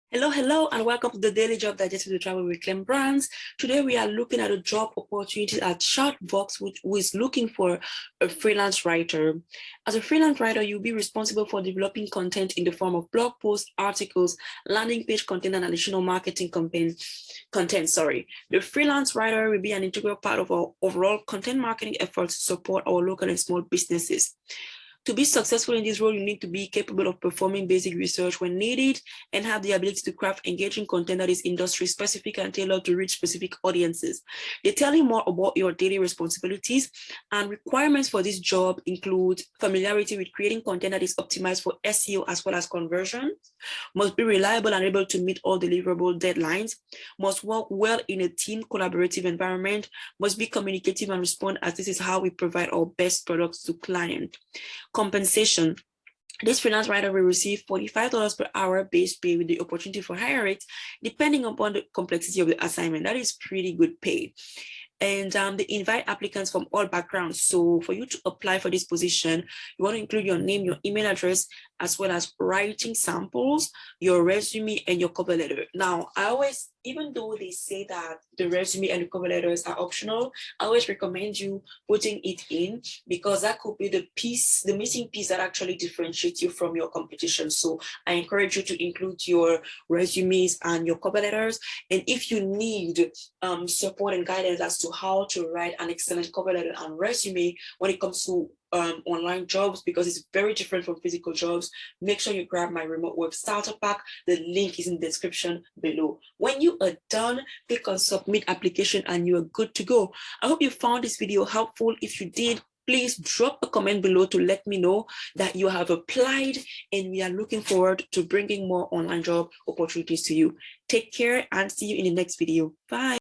Hello, and welcome to the Daily Job Digest with the Travel Reclaim Brands. Today, we are looking at a job opportunity at Shoutbox, who is looking for a freelance writer. As a freelance writer, you'll be responsible for developing content in the form of blog posts, articles, landing page content, and additional marketing content. The freelance writer will be an integral part of our overall content marketing efforts to support our local and small businesses. To be successful in this role, you need to be capable of performing basic research when needed and have the ability to craft engaging content that is industry specific and tailored to reach specific audiences. They tell you more about your daily responsibilities, and requirements for this job include familiarity with creating content that is optimized for SEO as well as conversion, must be reliable and able to meet all deliverable deadlines, must work well in a team collaborative environment, must be communicative and respond, as this is how we provide our best products to clients. Compensation. This freelance writer will receive $45 per hour base pay with the opportunity for higher rates depending upon the complexity of the assignment. That is pretty good pay. And they invite applicants from all backgrounds. So for you to apply for this position, you want to include your name, your email address, as well as writing samples, your resume, and your cover letter. Now, even though they say that the resume and the cover letters are optional, I always recommend you putting it in, because that could be the missing piece that actually differentiates you from your competition. So I encourage you to include your resumes and your cover letters. And if you need support and guidance as to how to write an excellent cover letter and resume when it comes to online jobs, because it's very different from physical jobs, make sure you grab my remote web starter pack. The link is in the description below. When you are done, click on submit application and you are good to go. I hope you found this video helpful. If you did, please drop a comment below to let me know that you have applied, and we are looking forward to bringing more online job opportunities to you. Take care and see you in the next video. Bye.